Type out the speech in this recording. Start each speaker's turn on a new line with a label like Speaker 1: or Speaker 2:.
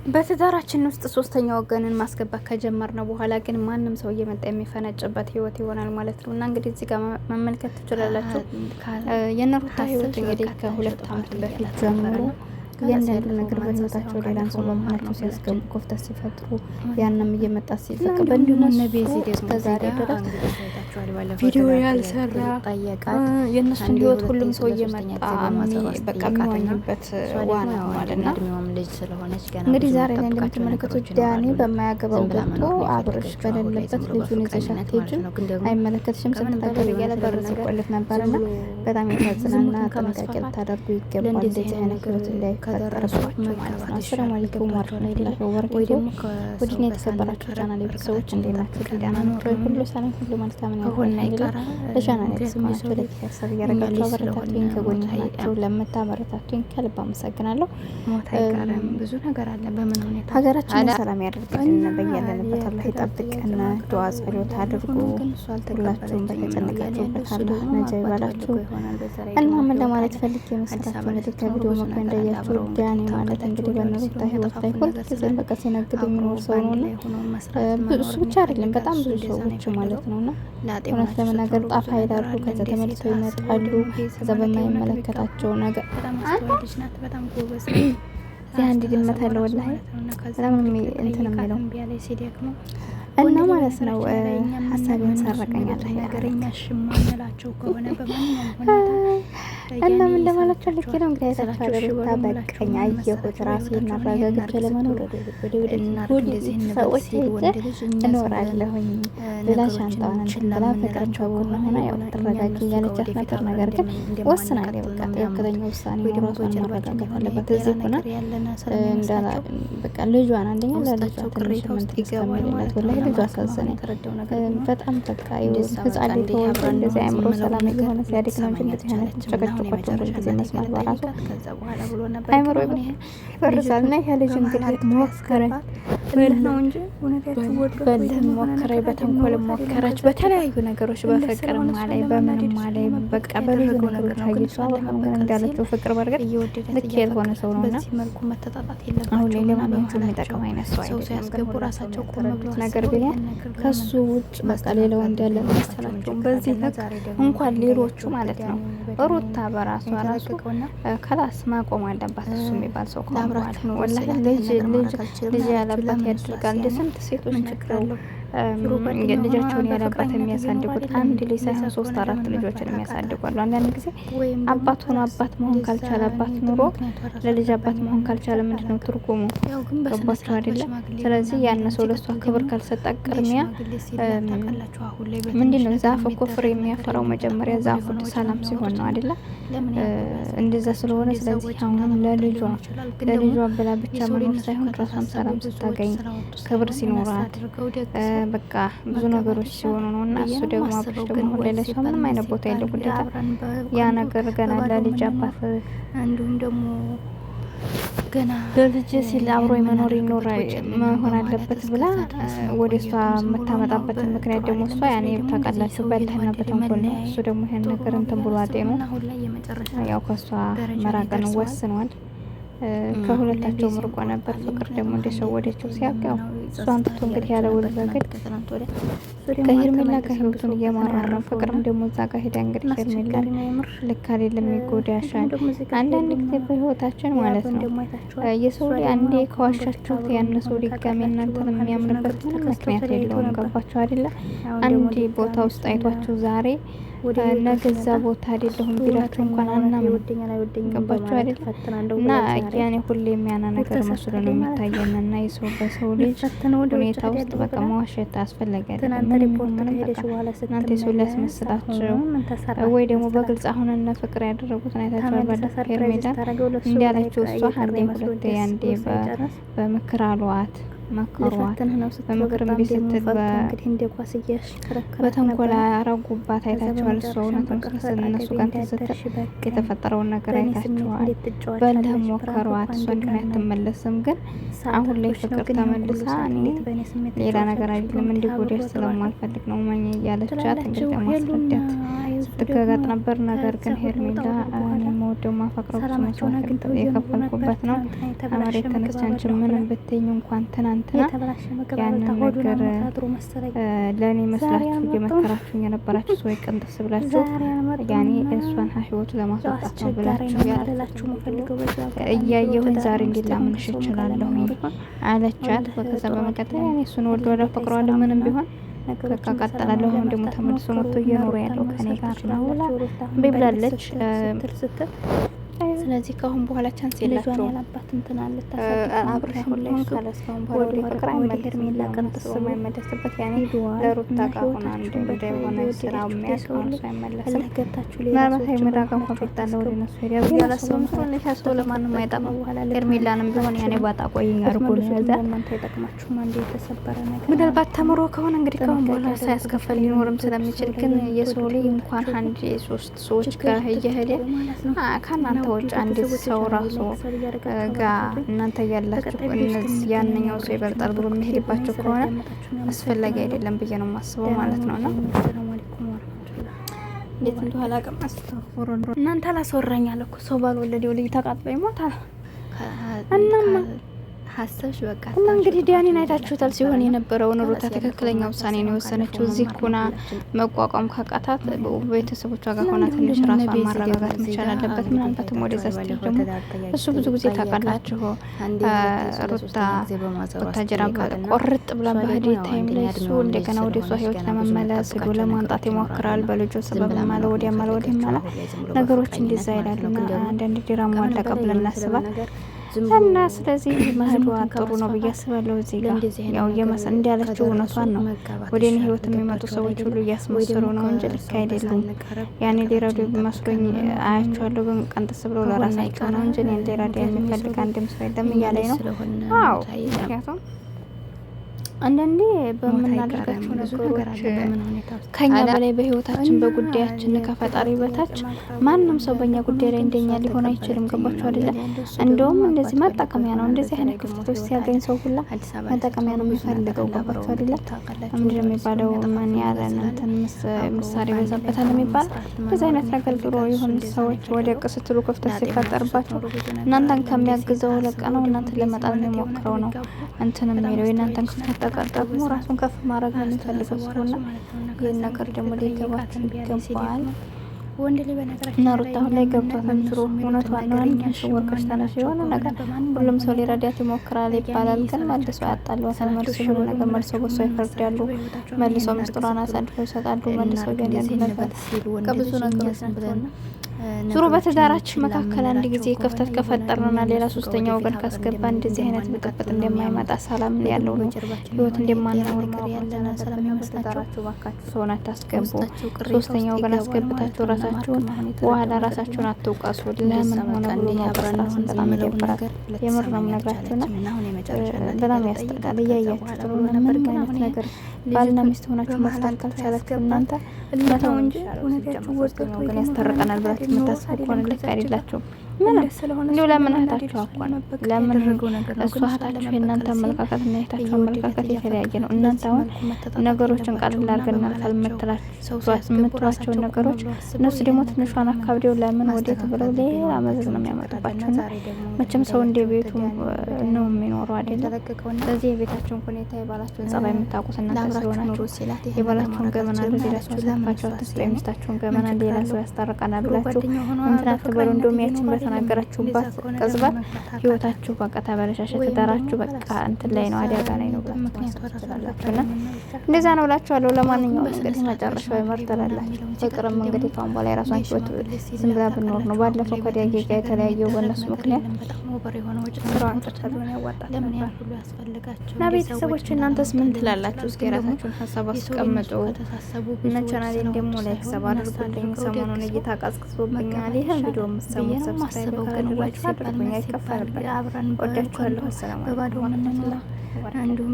Speaker 1: በትዳራችን ውስጥ ሶስተኛ ወገንን ማስገባት ከጀመርነው በኋላ ግን ማንም ሰው እየመጣ የሚፈነጭበት ህይወት ይሆናል ማለት ነው። እና እንግዲህ እዚህ ጋር መመልከት ትችላላችሁ። የነሩታ ህይወት እንግዲህ ከ2 ዓመት በፊት ጀምሮ እያንዳንዱ ነገር በህይወታቸው ሌላን ሰው በመሀላቸው ሲያስገቡ ኮፍተት ሲፈጥሩ ያንም እየመጣ ሲፈቅ በእንዲሁም ቤዚ እስከዛሬ ድረስ ቪዲዮ ያልሰራ የእነሱን ህይወት ሁሉም ሰው እየመጣ በቃ የሚዋኝበት ዋና ማለት ነው። እንግዲህ ዛሬ ላይ እንደምትመለከቱት ዳኒ በማያገባው ገብቶ አብርሽ በሌለበት ልጁን ይዘሻት ሄጂ አይመለከትሽም ስትናገር እያለ በር ሲቆልፍ ነበርና በጣም ያሳዝናልና ጥንቃቄ ልታደርጉ ይገባል። እንደዚህ አይነት ህይወት እንዳይፈጠርባችሁ ማለት ነው። አሰላሙ አለይኩም ወራህመቱላሂ ወበረካቱሁ። ውድና የተከበራችሁ ቻናል ቤተሰቦች እንዴት ናችሁ? ደህና ናችሁ? ሁሉ ሰላም ሁሉ መልካም ነው። ለቻናል ቤተሰቦች ለተከታተሉ እያደረጋችሁ አበረታቱኝ። ከጎኔ ናችሁ ለምታበረታቱኝ ከልብ አመሰግናለሁ። ሞት አይቀርም፣ ብዙ ነገር አለ። በምን ሁኔታ ሀገራችንን ሰላም ያደርግልን፣ በያለንበት አላህ ይጠብቀን። ዱዓ ጸሎት አድርጉ። ሁላችሁም በተጨነቃችሁበት አላህ ነጃ ይበላችሁ እና ምን ለማለት ፈልጌ መሰላችሁ እንግዲህ ከቪዲዮ መግቢያ እንዳያችሁ ዳኒ ማለት እንግዲህ በነሩታ ህይወት ላይ ሁልጊዜም በቃ ሲነግድ የሚኖር ሰው ነው እና እሱ ብቻ አይደለም በጣም ብዙ ሰዎች ማለት ነው እና እውነት ለመናገር ጣፋ ይላሉ፣ ከዛ ተመልሰው ይመጣሉ። ከዛ በማይመለከታቸው ነገር እዚህ አንድ ድመት አለ ወላሂ በጣም እንትን የሚለው እና ማለት ነው ሀሳቤን ሰረቀኛል እና ምን ለማለት ፈልጌ ነው እንግዲህ አይታችኋል። በቃኝ አየሁት ራሴን አረጋግቼ ለመኖር ሰዎች እኖራለሁኝ ብላ ሻንጣዋን ብላ ፍቅራቸው ጎን ሆና ያው ትረጋጊ እያለቻት ነበር። ነገር ግን ወስናለች። በቃ ትክክለኛ ውሳኔ ራሷን ማረጋገጥ አለባት። እዚህ ሆና በቃ ልጇን አንደኛ ለልጇ ትንሽ ምን ትስከሚልነት ወላሂ ልጇ አሳዘነኝ በጣም በቃ ህፃን ልጅ ተወልዶ እንደዚህ አእምሮ ሰላም የሆነ ሲያድግ ነው እንጂ እንደዚህ አይነት ጨቀጨቆች ጊዜ መስማት በራሱ አእምሮ ይፈርሳል። እና ይሄ ልጅ እንግዲህ ሞከረች ነው እንጂ በልህም ሞከረች፣ በተንኮል ሞከረች፣ በተለያዩ ነገሮች በፍቅር ማላይ በምንም ማላይ በቃ በብዙ ነገሮች አግኝቷል። እንዳለችው ፍቅር በርግጥ ልክ ያልሆነ ሰው ነውና አሁን ላይ ለማንኛውም የሚጠቅም አይነት ሰው አይደለም። ራሳቸው ቆመብሎት ነገር ቢሆን ከሱ ውጭ በቃ ሌላ ወንድ ያለ መሰላቸውም በዚህ ልክ እንኳን ሌሎቹ ማለት ነው። ሩታ በራሷ ራሱ ከላስ ማቆም አለባት። እሱ የሚባል ሰው ከአብራት ነው ወላሂ ልጅ ያለባት ያድርጋል። እንደ ስንት ሴቶች ችግር ልጃቸውን ያለባት የሚያሳድጉት አንድ ልጅ ሳይሆን 3-4 ልጆችን የሚያሳድጓሉ። አንዳንድ ጊዜ አባት ሆኖ አባት መሆን ካልቻለ አባት ኑሮ ለልጅ አባት መሆን ካልቻለ ምንድነው ትርጉሙ? ገባችሁ አይደለም? ስለዚህ ያነ ሰው ለሷ ክብር ካልሰጣ ቅድሚያ ምንድነው ዛፍ እኮ ፍሬ የሚያፈራው መጀመሪያ ዛፉ ሰላም ሲሆን ነው አይደለ? እንደዛ ስለሆነ ስለዚህ አሁንም ለልጇ ብላ ብቻ መኖር ሳይሆን ራሷን ሰላም ስታገኝ ክብር ሲኖራት በቃ ብዙ ነገሮች ሲሆኑ ነው። እና እሱ ደግሞ አብሮሽ ደግሞ ሁሌ ለሷ ምንም አይነት ቦታ የለው ግዴታ ያ ነገር ገና ለልጅ አባት እንዲሁም ደግሞ ገና ለልጅ ሲል አብሮ መኖር መሆን አለበት ብላ ወደ እሷ የምታመጣበትን ምክንያት ደግሞ እሷ ያኔ ታውቃላችሁ በልህና በተንኮል ነው። እሱ ደግሞ ይሄን ነገር እንትን ብሎ አጤኑ ያው ከእሷ መራቅን ወስኗል። ከሁለታቸው ምርቆ ነበር። ፍቅር ደግሞ እንደሸወደችው ሲያውቀው እሷን ትቶ እንግዲህ ያለ ውል በግድ ከሄርሜላ ጋር ህይወቱን እየመራ ነው። ፍቅርም ደግሞ እዛ ጋር ሄዳ እንግዲህ ሄርሜላ ልክ አይደለም ይጎዳሻል። አንዳንድ ጊዜ በህይወታችን ማለት ነው የሰው ልጅ አንዴ ከዋሻችሁት ያን ሰው ድጋሜ እናንተን የሚያምንበት ምንም ምክንያት የለውም። ገባችሁ አይደለ? አንዴ ቦታ ውስጥ አይቷችሁ ዛሬ ነገ እዛ ቦታ አይደለሁም ቢላችሁ እንኳን አናምንም። ገባችሁ አይደለ? እና ያኔ ሁሌ የሚያና ነገር መስሎ ነው የሚታየን እና የሰው በሰው ልጅ ሁኔታ ውስጥ በቃ መዋሸት አስፈላጊ አይደለም። እናንተ የሰው ሊያስመስላችሁ ወይ ደግሞ በግልጽ አሁን እነ ፍቅር ያደረጉትን አይታችኋል። ባለፈው ሄርሜላ እንዲያለችው እሷ አንዴ ሁለቴ አንዴ በምክር አሏት መከሯት። በምክር ቤት ስትል በተንኮል አረጉባት። አይታችኋል። እሷ እውነቱን ስትል እነሱ ጋር ስትል የተፈጠረውን ነገር አይታችኋል። በልህ ሞከሯት። እሷ እንዲሆን አትመለስም። ግን አሁን ላይ ፍቅር ተመልሳ እኔ ሌላ ነገር አይደለም እንዲጎዳሽ ስለማልፈልግ ነው ማኝ እያለቻት እንግዲህ ማስረዳት ስትገጋጥ ነበር። ነገር ግን ሄርሜላ የምወደው ማፈቅረው ብዙ መስዋዕት የከፈልኩበት ነው። ከመሬት ተነስቼ አንቺ ምንም ብትይኝ እንኳን ትናንትና ያንን ነገር ለእኔ መስላችሁ እየመከራችሁ የነበራችሁ ሰዎች ቅንጥስ ብላችሁ ያኔ እሷን ህይወቱ ለማስወጣት ነው ብላችሁ እያየሁን ዛሬ እንዴት ላምንሽ እችላለሁ አለቻት። ከዛ በመቀጠል ያኔ እሱን ወደ አፈቅረዋለሁ ምንም ቢሆን በቃ ቀጥላለሁ። አሁን ደግሞ ተመልሶ መጥቶ እየኖረ ያለው ከኔ ጋር ነው ብላለች። ስለዚህ ከአሁን በኋላ ቻንስ የላቸውም። አብረሽ ሁሌ ካለስካሁን በኋላ ወደ ፍቅር አይመለስበት ያኔ ለሩታ ጋር ሆና እንደሆነ ስራ የሚያስሆን ሰው አይመለስም። ምናልባት የምራጋ እንኳን ፈጣለ ወደ ነሱ ሄዳ ያላሰው ምትሆነሻ ሰው ለማንም አይጠቅም። ኤርሜላንም ቢሆን ያኔ ባጣ ቆይኝ አድርጎ ነው ያዛ ምናልባት ተምሮ ከሆነ እንግዲህ ከአሁን በኋላ ሳያስከፈል ሊኖርም ስለሚችል ግን የሰው ልጅ እንኳን አንድ ሶስት ሰዎች ጋር እየሄደ ከእናንተ ውጭ አንድ ሰው ራሱ ጋር እናንተ ያላችሁ እነዚህ ያንኛው ሰው ይበልጣል ብሎ የሚሄድባቸው ከሆነ አስፈላጊ አይደለም ብዬ ነው የማስበው ማለት ነው። እና እንዴት እንደሆነ አላውቅም። አስተፈሩ እናንተ አላስወራኝ አለ እኮ ሰው ባልወለደው ልጅ ተቃጥሎ ይሞታል። እናማ ሀሰብሽ በቃ እና እንግዲህ ዲያኔን አይታችሁታል ሲሆን የነበረውን ሩታ ትክክለኛ ውሳኔ ነው የወሰነችው። እዚህ ኩና መቋቋም ካቃታት ቤተሰቦቿ ጋር ሆና ትንሽ ራሷን ማረጋጋት መቻል አለበት። ምናልባትም ወደዛ ስትል ደግሞ እሱ ብዙ ጊዜ ታውቃላችሁ ሩታ ወታጀራ ቆርጥ ብላ በህዴ ታይም ላይ እሱ እንደገና ወደ እሷ ህይወት ለመመለስ ሄዶ ለማንጣት ይሞክራል። በልጆ ሰበብ ማለ ወዲያ ማለ ነገሮች እንደዛ ይላሉና አንዳንድ ድራማ አለቀ ብለን እናስባል እና ስለዚህ መሄዷ ጥሩ ነው ብዬ አስባለሁ። እዚህ ጋር ያው እንዳለችው እውነቷን ነው። ወደ እኔ ህይወት የሚመጡ ሰዎች ሁሉ እያስመሰሉ ነው እንጂ ልክ አይደሉም። ያኔ ሊረዱ መስሎኝ አያቸዋለሁ፣ ግን ቀንጥስ ብለው ለራሳቸው ነው እንጂ እኔን ሊረዳ የሚፈልግ አንድም ሰው የለም እያለኝ ነው። አዎ ምክንያቱም አንዳንዴ በምናደርጋቸው ነገሮች ከኛ በላይ በህይወታችን በጉዳያችን ከፈጣሪ በታች ማንም ሰው በእኛ ጉዳይ ላይ እንደኛ ሊሆን አይችልም። ገባችሁ አይደለ? እንደውም እንደዚህ መጠቀሚያ ነው። እንደዚህ አይነት ክፍተቶች ሲያገኝ ሰው ሁላ መጠቀሚያ ነው የሚፈልገው። ገባችሁ አይደለ? ምንድን ነው የሚባለው? ማን ያለን እንትን ምሳሌ በዛበታል የሚባል በዚህ አይነት ነገር ድሮ የሆኑ ሰዎች ወደ ስትሉ ክፍተት ሲፈጠርባቸው እናንተን ከሚያግዘው ለቀ ነው እናንተን ለመጣል የሚሞክረው ነው እንትን የሚለው የእናንተን ክፍተት ደግሞ ራሱን ከፍ ማድረግ ነው የሚፈልገው ስለሆነ ይህን ነገር ደግሞ ሊገባችሁ ይገባል። ወንድ ልጅ በነገራችን እና ሩታ አሁን ላይ ገብቷታል። ጥሩ እውነቷን ነው። አንቺ ወርቀሽ ተነሽ የሆነ ነገር ሁሉም ሰው ሊረዳት ይሞክራል ይባላል፣ ግን መልሶ ያጣሏታል። መልሶ የሆነ ነገር መልሶ በሷ ይፈርዳሉ። መልሶ ምስጢሯን አሳልፈው ይሰጣሉ። መልሶ ገንዘብ ነገር ከብዙ ነገሮች ብለን ዙሮ በትዳራችን መካከል አንድ ጊዜ ክፍተት ከፈጠርንና ሌላ ሶስተኛ ወገን ካስገባ እንደዚህ አይነት ብጥብጥ እንደማይመጣ ሰላም ያለው ነው ህይወት እንደማንኖር ያለና ሰላም ያመስላችሁ። ባካችሁ ሰውን አታስገቡ። ሶስተኛ ወገን አስገብታችሁ ራሳችሁን በኋላ ራሳችሁን አትውቀሱ። ለምን ሆነ ብሎ ማብራራት በጣም ይደብራል። የምር ነው የምነግራችሁና በጣም ያስጠላል። እያያችሁት ነው። ምን አይነት ነገር ባልና ሚስት ሆናችሁ መፍታት ካልቻላችሁ እናንተ ለታው እንጂ እውነታችሁ ወጥቶ ግን ያስተርቀናል ብላችሁ የምታስቡ ከሆነ ልክ አይደላችሁም። ምን እንደው ለምን እህታችሁ አኳን ለምን እሷ እህታችሁ የእናንተ አመለካከት እና የእህታችሁ አመለካከት የተለያየ ነው። እናንተ አሁን ነገሮችን ቀልል አድርገን እናልፋል የምትሏቸውን ነገሮች እነሱ ደግሞ ትንሿን አካብዴው ለምን ወዴት ብለው ሌላ መዘዝ ነው የሚያመጡባቸውና መቼም ሰው እንደ ቤቱ ነው የሚኖረው አይደለም። ስለዚህ የቤታችሁን ሁኔታ የባላችሁን ጸባይ የምታውቁት እናንተ ስለሆናችሁ የባላችሁን ገመና ሌላ ሰው ያስታርቃችሁ አትስጡ። የሚስታችሁን ገመና ሌላ ሰው ያስታርቃናል ብላችሁ እንትን አትበሉ። እንደውም ያችን በተናገራችሁባት ቅጽበት ህይወታችሁ በቃ ተበለሻሸ፣ ትዳራችሁ በቃ እንትን ላይ ነው አደጋ ላይ ነው ብላችሁና እንደዛ ነው እላችኋለሁ። ለማንኛውም እንግዲህ መጨረሻው ይመርጠላችሁ። ፍቅርም እንግዲህ ካሁን በኋላ የራሷን ህይወት ዝም ብላ ብኖር ነው። ባለፈው ከዲያጌ ጋር የተለያየው በእነሱ ምክንያት ስራውን ተሰሩን ያዋጣል እና ቤተሰቦች እናንተስ ምን ትላላችሁ? እስኪ የራሳችሁን ሀሳብ አስቀምጡ እና ቻናሌን ደግሞ ላይክ ሰብ አድርጉልኝ። ሰሞኑን እይታ ቀዝቅዞብኛል። ይህን ቪዲዮ የምትሰሙት ሰብስክራይብ ካደረጋችሁ አድርጉኝ፣ አይከፈልበት። ወዳችኋለሁ። አሰላሙ አለይኩም። እንዲሁም